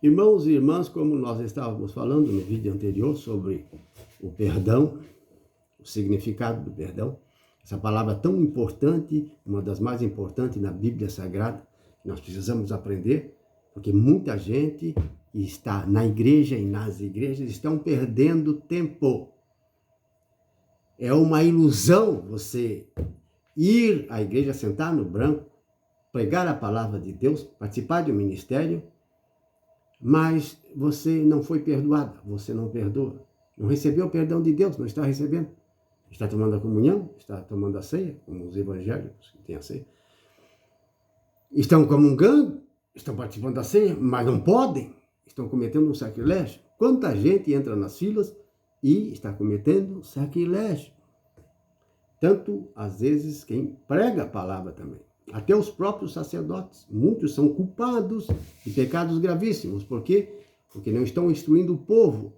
Irmãos e irmãs, como nós estávamos falando no vídeo anterior sobre o perdão, o significado do perdão, essa palavra tão importante, uma das mais importantes na Bíblia Sagrada, que nós precisamos aprender, porque muita gente está na igreja e nas igrejas estão perdendo tempo. É uma ilusão você ir à igreja, sentar no banco, pregar a palavra de Deus, participar de um ministério, mas você não foi perdoada, você não perdoa. Não recebeu o perdão de Deus, não está recebendo. Está tomando a comunhão, está tomando a ceia, como os evangélicos que têm a ceia. Estão comungando, estão participando da ceia, mas não podem, estão cometendo um sacrilégio. Quanta gente entra nas filas e está cometendo sacrilégio. Tanto, às vezes, quem prega a palavra também. Até os próprios sacerdotes. Muitos são culpados de pecados gravíssimos. Por quê? Porque não estão instruindo o povo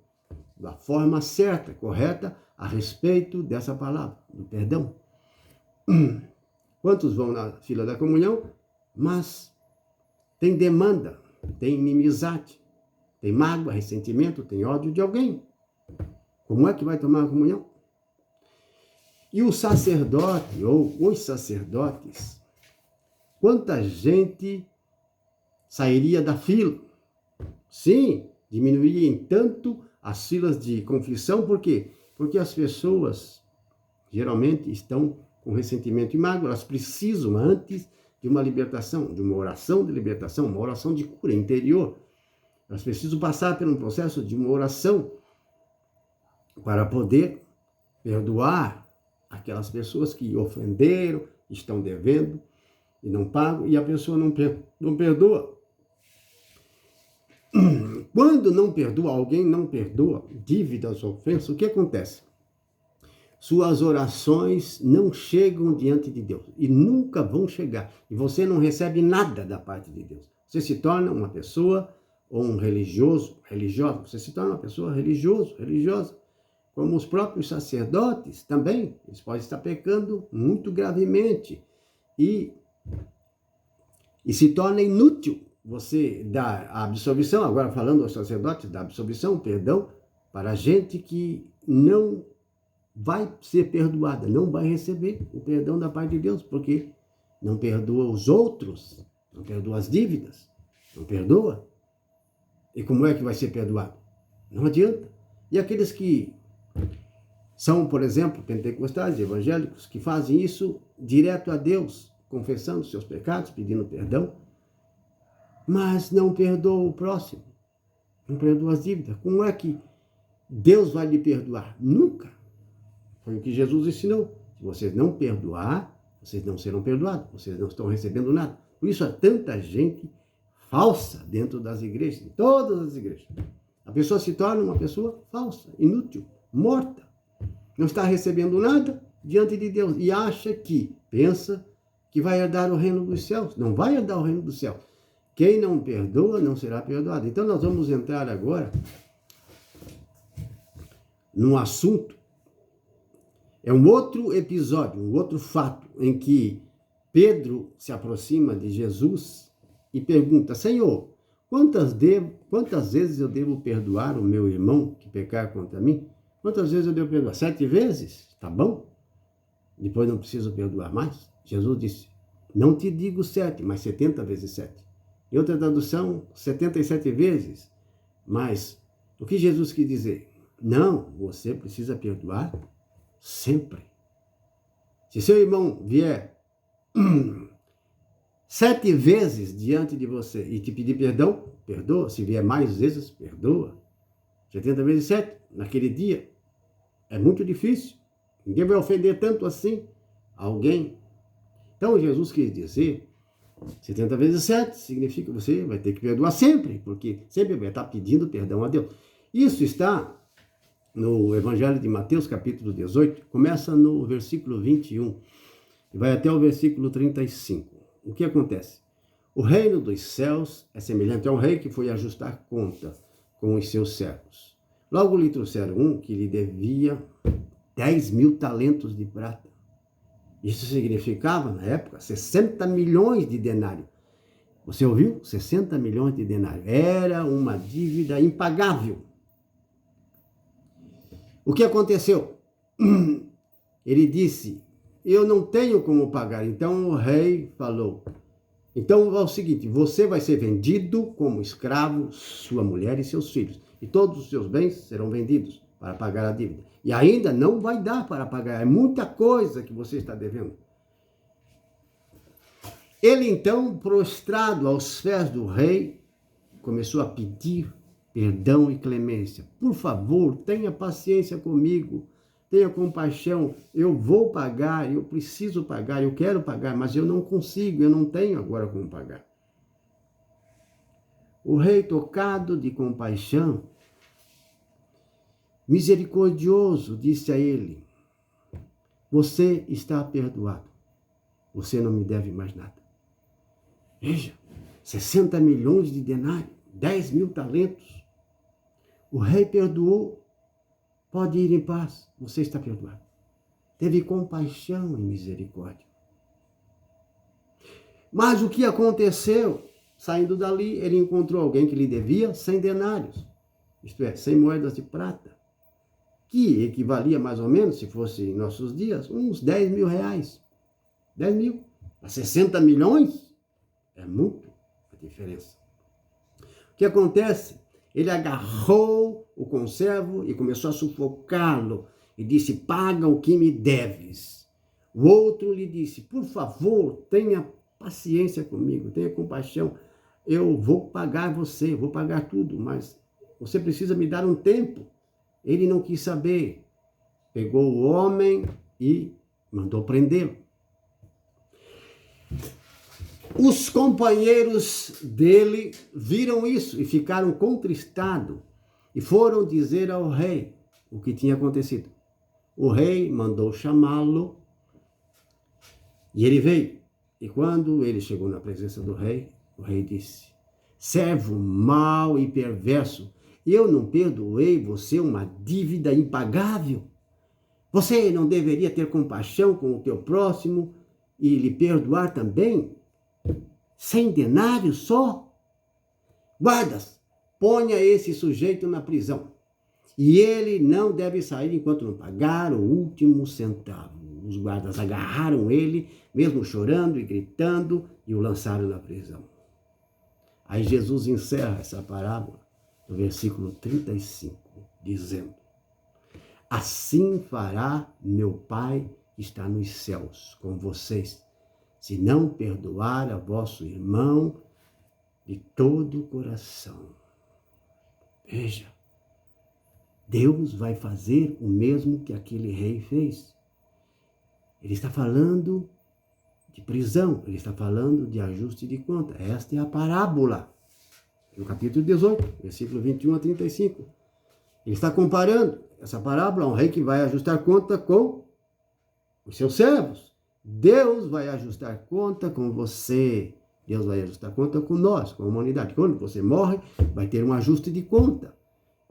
da forma certa, correta, a respeito dessa palavra, do perdão. Quantos vão na fila da comunhão, mas tem demanda, tem inimizade, tem mágoa, ressentimento, tem ódio de alguém. Como é que vai tomar a comunhão? E o sacerdote, ou os sacerdotes, quanta gente sairia da fila? Sim, diminuiria em tanto as filas de confissão, por quê? Porque as pessoas geralmente estão com ressentimento e mágoa, elas precisam antes de uma libertação, de uma oração de libertação, uma oração de cura interior. Elas precisam passar por um processo de uma oração para poder perdoar aquelas pessoas que ofenderam, estão devendo e não pagam, e a pessoa não perdoa. Quando não perdoa, alguém não perdoa dívidas, ofensas, o que acontece? Suas orações não chegam diante de Deus e nunca vão chegar. E você não recebe nada da parte de Deus. Você se torna uma pessoa ou um religiosa. Você se torna uma pessoa religiosa. Como os próprios sacerdotes também, eles podem estar pecando muito gravemente e se torna inútil você dar a absolvição, agora falando aos sacerdotes, da absolvição, perdão, para gente que não vai ser perdoada, não vai receber o perdão da parte de Deus, porque não perdoa os outros, não perdoa as dívidas, não perdoa. E como é que vai ser perdoado? Não adianta. E aqueles que são, por exemplo, pentecostais, evangélicos, que fazem isso direto a Deus, confessando seus pecados, pedindo perdão, mas não perdoa o próximo, não perdoa as dívidas. Como é que Deus vai lhe perdoar? Nunca. Foi o que Jesus ensinou. Se vocês não perdoar, vocês não serão perdoados, vocês não estão recebendo nada. Por isso há tanta gente falsa dentro das igrejas, em todas as igrejas. A pessoa se torna uma pessoa falsa, inútil, morta. Não está recebendo nada diante de Deus e pensa que vai herdar o reino dos céus. Não vai herdar o reino dos céus. Quem não perdoa não será perdoado. Então nós vamos entrar agora num assunto, é um outro episódio, um outro fato em que Pedro se aproxima de Jesus e pergunta: Senhor, quantas vezes eu devo perdoar o meu irmão que pecar contra mim? Quantas vezes eu devo perdoar? 7 vezes? Tá bom? Depois não preciso perdoar mais? Jesus disse: não te digo 7, mas 70 vezes 7. Em outra tradução, 77 vezes. Mas o que Jesus quis dizer? Não, você precisa perdoar sempre. Se seu irmão vier 7 vezes diante de você e te pedir perdão, perdoa. Se vier mais vezes, perdoa. 70 vezes 7, naquele dia, é muito difícil. Ninguém vai ofender tanto assim alguém. Então, Jesus quis dizer, 70 vezes 7 significa que você vai ter que perdoar sempre, porque sempre vai estar pedindo perdão a Deus. Isso está no Evangelho de Mateus, capítulo 18, começa no versículo 21 e vai até o versículo 35. O que acontece? O reino dos céus é semelhante a um rei que foi ajustar conta com os seus servos. Logo lhe trouxeram um que lhe devia 10.000 talentos de prata. Isso significava, na época, 60 milhões de denários. Você ouviu? 60 milhões de denários. Era uma dívida impagável. O que aconteceu? Ele disse, eu não tenho como pagar. Então o rei falou, então é o seguinte, você vai ser vendido como escravo, sua mulher e seus filhos. E todos os seus bens serão vendidos para pagar a dívida. E ainda não vai dar para pagar. É muita coisa que você está devendo. Ele então, prostrado aos pés do rei, começou a pedir perdão e clemência. Por favor, tenha paciência comigo, tenha compaixão, eu vou pagar, eu preciso pagar, eu quero pagar, mas eu não consigo, eu não tenho agora como pagar. O rei, tocado de compaixão, misericordioso, disse a ele, você está perdoado, você não me deve mais nada. Veja, 60 milhões de denários, 10 mil talentos. O rei perdoou, pode ir em paz, você está perdoado. Teve compaixão e misericórdia. Mas o que aconteceu? Saindo dali, ele encontrou alguém que lhe devia 100 denários, isto é, 100 moedas de prata, que equivalia mais ou menos, se fosse em nossos dias, uns 10 mil reais. 10 mil. A 60 milhões? É muito a diferença. O que acontece? Ele agarrou o conservo e começou a sufocá-lo e disse, paga o que me deves. O outro lhe disse, por favor, tenha paciência comigo, tenha compaixão. Eu vou pagar você, vou pagar tudo, mas você precisa me dar um tempo. Ele não quis saber. Pegou o homem e mandou prendê-lo. Os companheiros dele viram isso e ficaram contristados e foram dizer ao rei o que tinha acontecido. O rei mandou chamá-lo e ele veio. E quando ele chegou na presença do rei, o rei disse, servo mau e perverso, eu não perdoei você uma dívida impagável. Você não deveria ter compaixão com o teu próximo e lhe perdoar também? 100 denários só? Guardas, ponha esse sujeito na prisão. E ele não deve sair enquanto não pagar o último centavo. Os guardas agarraram ele, mesmo chorando e gritando, e o lançaram na prisão. Aí Jesus encerra essa parábola no versículo 35, dizendo, assim fará meu Pai que está nos céus com vocês, se não perdoar a vosso irmão de todo o coração. Veja, Deus vai fazer o mesmo que aquele rei fez. Ele está falando de prisão, ele está falando de ajuste de conta. Esta é a parábola, no capítulo 18, versículo 21 a 35. Ele está comparando essa parábola a um rei que vai ajustar conta com os seus servos. Deus vai ajustar conta com você. Deus vai ajustar conta com nós, com a humanidade. Quando você morre, vai ter um ajuste de conta.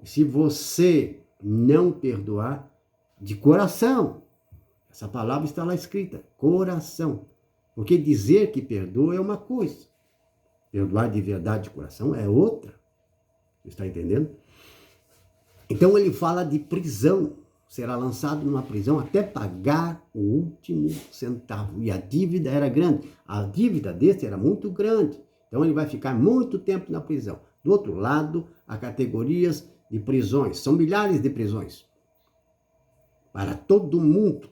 Se você não perdoar de coração, essa palavra está lá escrita, coração. Porque dizer que perdoa é uma coisa. Perdoar de verdade de coração é outra. Você está entendendo? Então ele fala de prisão. Será lançado numa prisão até pagar o último centavo. E a dívida era grande. A dívida desse era muito grande. Então ele vai ficar muito tempo na prisão. Do outro lado, há categorias de prisões. São milhares de prisões. Para todo mundo.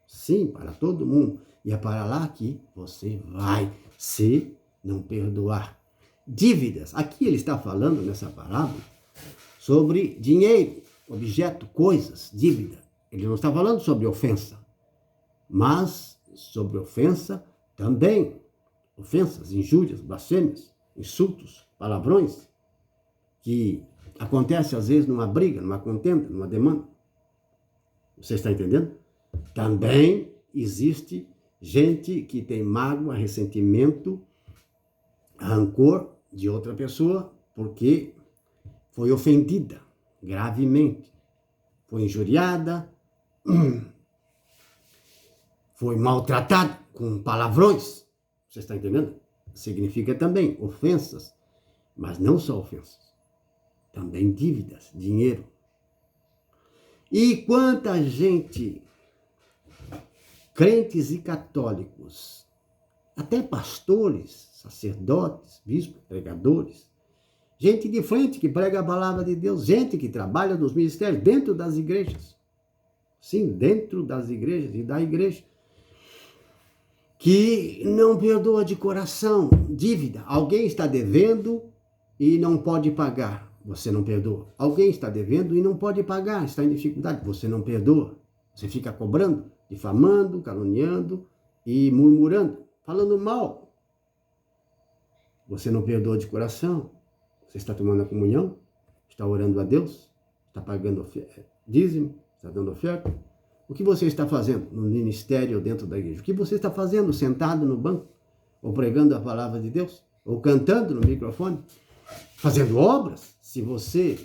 Sim, para todo mundo. E é para lá que você vai, se não perdoar. Dívidas. Aqui ele está falando nessa parábola sobre dinheiro, objeto, coisas, dívida. Ele não está falando sobre ofensa, mas sobre ofensa também. Ofensas, injúrias, blasfêmias, insultos, palavrões, que acontece às vezes numa briga, numa contenda, numa demanda. Você está entendendo? Também existe gente que tem mágoa, ressentimento, rancor de outra pessoa porque foi ofendida gravemente, foi injuriada, foi maltratada com palavrões. Você está entendendo? significa também ofensas, mas não só ofensas, também dívidas, dinheiro. E quanta gente, crentes e católicos, até pastores, sacerdotes, bispos, pregadores, gente de frente que prega a palavra de Deus, gente que trabalha nos ministérios, dentro das igrejas. Sim, dentro das igrejas e da igreja. Que não perdoa de coração, dívida. Alguém está devendo e não pode pagar, você não perdoa. Alguém está devendo e não pode pagar, está em dificuldade, você não perdoa. Você fica cobrando, difamando, caluniando e murmurando, falando mal. Você não perdoa de coração. Você está tomando a comunhão, está orando a Deus, está pagando dízimo, está dando oferta. O que você está fazendo no ministério ou dentro da igreja? O que você está fazendo sentado no banco? Ou pregando a palavra de Deus? Ou cantando no microfone? Fazendo obras? Se você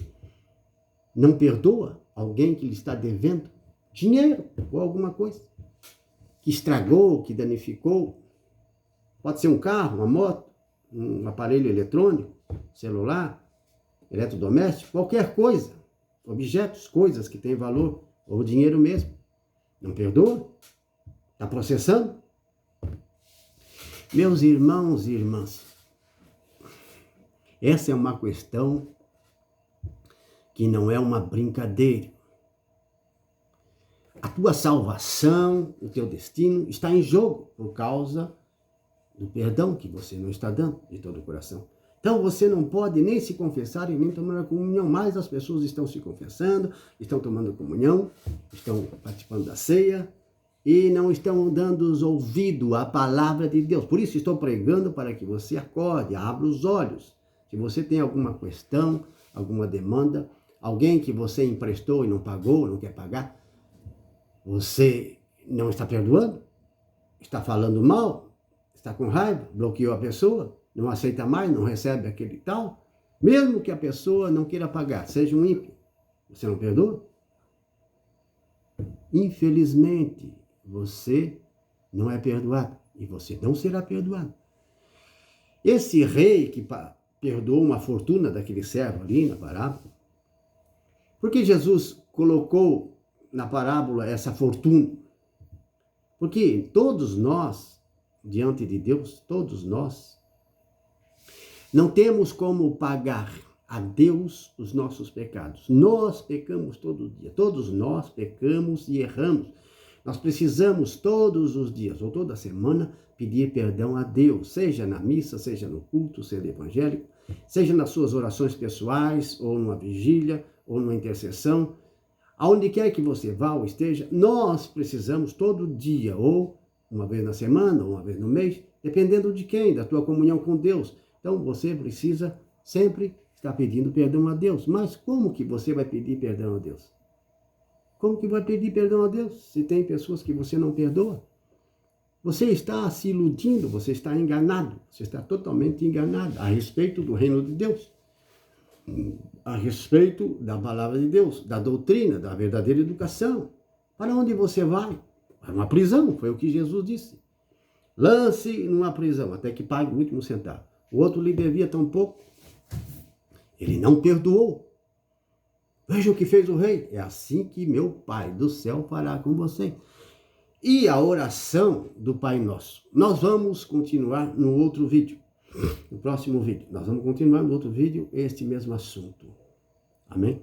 não perdoa alguém que lhe está devendo dinheiro ou alguma coisa, que estragou, que danificou, pode ser um carro, uma moto, um aparelho eletrônico, celular, eletrodoméstico, qualquer coisa, objetos, coisas que têm valor, ou dinheiro mesmo. Não perdoa? Está processando? Meus irmãos e irmãs, essa é uma questão que não é uma brincadeira. A tua salvação, o teu destino está em jogo por causa do perdão que você não está dando de todo o coração. Então você não pode nem se confessar e nem tomar a comunhão, mas as pessoas estão se confessando, estão tomando comunhão, estão participando da ceia e não estão dando ouvido à palavra de Deus. Por isso estou pregando para que você acorde, abra os olhos. Se você tem alguma questão, alguma demanda, alguém que você emprestou e não pagou, não quer pagar, você não está perdoando, está falando mal, está com raiva, bloqueou a pessoa, não aceita mais, não recebe aquele tal, mesmo que a pessoa não queira pagar, seja um ímpio, você não perdoa? Infelizmente, você não é perdoado e você não será perdoado. Esse rei que perdoou uma fortuna daquele servo ali na parábola, porque Jesus colocou na parábola essa fortuna? Porque todos nós, diante de Deus, todos nós, não temos como pagar a Deus os nossos pecados. Nós pecamos todo dia. Todos nós pecamos e erramos. Nós precisamos todos os dias ou toda semana pedir perdão a Deus, seja na missa, seja no culto, seja evangélico, seja nas suas orações pessoais, ou numa vigília, ou numa intercessão. Aonde quer que você vá ou esteja, nós precisamos todo dia, ou uma vez na semana, ou uma vez no mês, dependendo de quem, da tua comunhão com Deus. Então você precisa sempre estar pedindo perdão a Deus. Mas como que você vai pedir perdão a Deus? Como que vai pedir perdão a Deus se tem pessoas que você não perdoa? Você está se iludindo, você está enganado, você está totalmente enganado a respeito do reino de Deus, a respeito da palavra de Deus, da doutrina, da verdadeira educação. Para onde você vai? Para uma prisão, foi o que Jesus disse. Lance numa prisão até que pague o último centavo. O outro lhe devia tão pouco. Ele não perdoou. Veja o que fez o rei. É assim que meu Pai do céu fará com você. E a oração do Pai Nosso. Nós vamos continuar no outro vídeo. No próximo vídeo. Nós vamos continuar no outro vídeo este mesmo assunto. Amém?